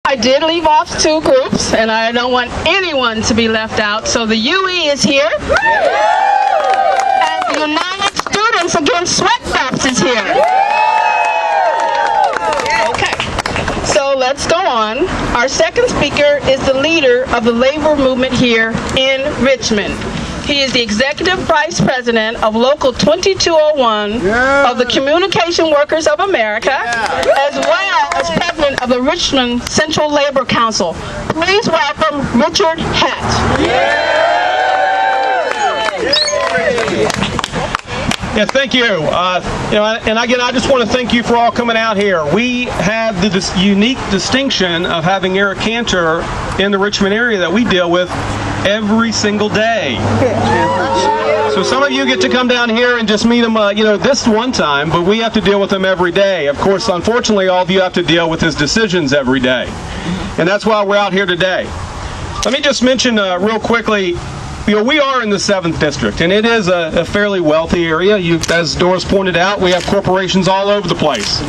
I did leave off 2 groups, and I don't want anyone to be left out. So the UE is here, and the United Students Against Sweat Thefts is here. Okay, so let's go on. Our second speaker is the leader of the labor movement here in Richmond. He is the Executive Vice President of Local 2201 of the Communication Workers of America, as well as President of the Richmond Central Labor Council. Please welcome Richard Hatt. Yes, thank you. And again, I just want to thank you for all coming out here. We have the unique distinction of having Eric Cantor in the Richmond area that we deal with every single day. So some of you get to come down here and just meet him, this one time, but we have to deal with him every day. Of course, unfortunately, all of you have to deal with his decisions every day. And that's why we're out here today. Let me just mention real quickly, we are in the 7th District, and it is a fairly wealthy area. As Doris pointed out, we have corporations all over the place.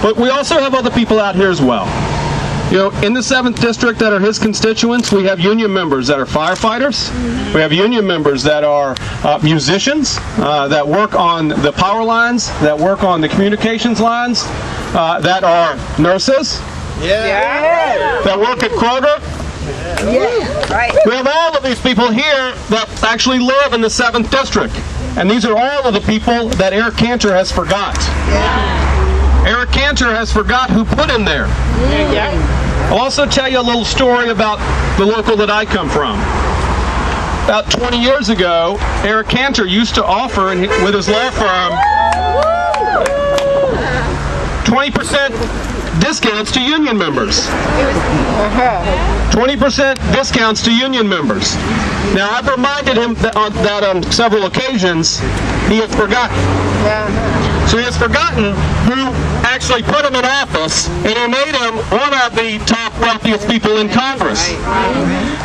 But we also have other people out here as well. In the 7th District that are his constituents, we have union members that are firefighters. We have union members that are musicians, that work on the power lines, that work on the communications lines, that are nurses, that work at Kroger. We have all of these people here that actually live in the 7th District. And these are all of the people that Eric Cantor has forgot. Eric Cantor has forgot who put him there. I'll also tell you a little story about the local that I come from. About 20 years ago, Eric Cantor used to offer with his law firm 20% discounts to union members. 20% discounts to union members. Now, I've reminded him that on several occasions, he has forgotten. So he has forgotten who actually put him in office and who made him one of the top wealthiest people in Congress.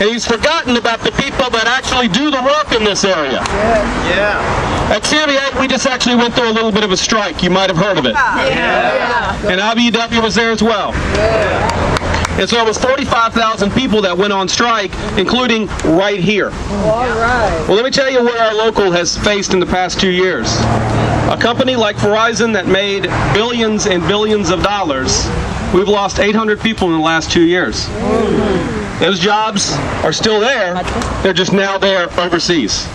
And he's forgotten about the people that actually do the work in this area. At CBA, we just actually went through a little bit of a strike. You might have heard of it. And IBEW was there as well. And so it was 45,000 people that went on strike, including right here. Well, let me tell you what our local has faced in the past 2 years. A company like Verizon that made billions and billions of dollars, we've lost 800 people in the last 2 years. Those jobs are still there, they're just now there overseas.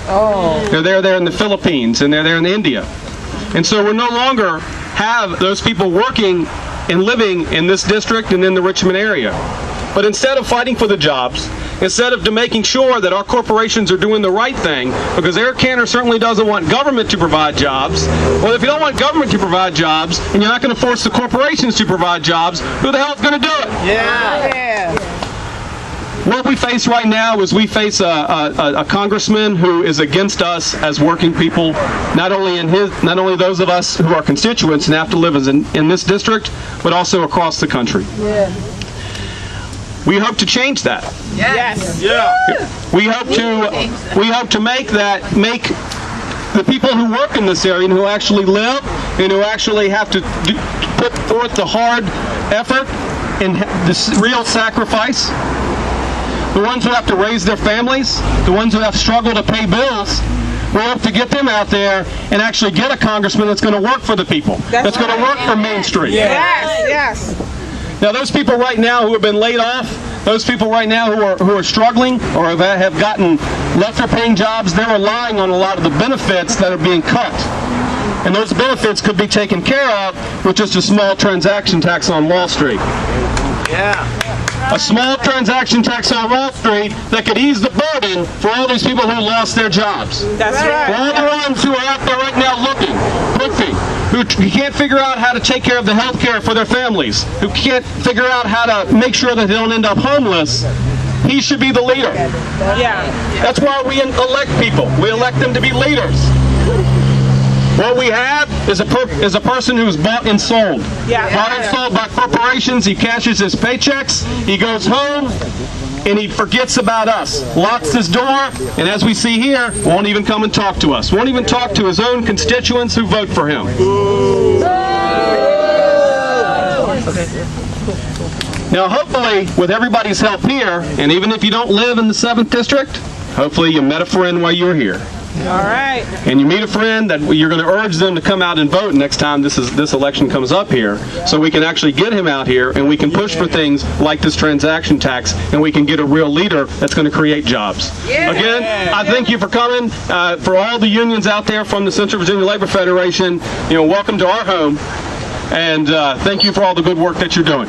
They're there in the Philippines, and they're there in India. And so we no longer have those people working and living in this district and in the Richmond area. But instead of fighting for the jobs, instead of making sure that our corporations are doing the right thing, because Eric Cantor certainly doesn't want government to provide jobs. Well, if you don't want government to provide jobs, and you're not going to force the corporations to provide jobs, who the hell is going to do it? What we face right now is we face a congressman who is against us as working people, not only those of us who are constituents and have to live in this district, but also across the country. We hope to change that. We hope to make the people who work in this area and who actually live and who actually have to put forth the hard effort and this real sacrifice, the ones who have to raise their families, the ones who have struggled to pay bills, we hope to get them out there and actually get a congressman that's going to work for the people, that's going to work for Main Street. Now, those people right now who have been laid off, those people right now who are struggling or have gotten lesser paying jobs, they're relying on a lot of the benefits that are being cut. And those benefits could be taken care of with just a small transaction tax on Wall Street. A small transaction tax on Wall Street that could ease the burden for all these people who lost their jobs. That's right. For all the ones who are out there right now looking, who can't figure out how to take care of the health care for their families, who can't figure out how to make sure that they don't end up homeless, he should be the leader. That's why we elect people. We elect them to be leaders. What we have is a person who's bought and sold. Bought and sold by corporations. He cashes his paychecks. He goes home, and he forgets about us. Locks his door, and as we see here, won't even come and talk to us. Won't even talk to his own constituents who vote for him. Now, hopefully, with everybody's help here, and even if you don't live in the 7th District, hopefully you met a friend while you were here. All right. And you meet a friend that you're going to urge them to come out and vote next time this election comes up here, so we can actually get him out here and we can push for things like this transaction tax, and we can get a real leader that's going to create jobs. Again, I thank you for coming. For all the unions out there from the Central Virginia Labor Federation, welcome to our home, and thank you for all the good work that you're doing.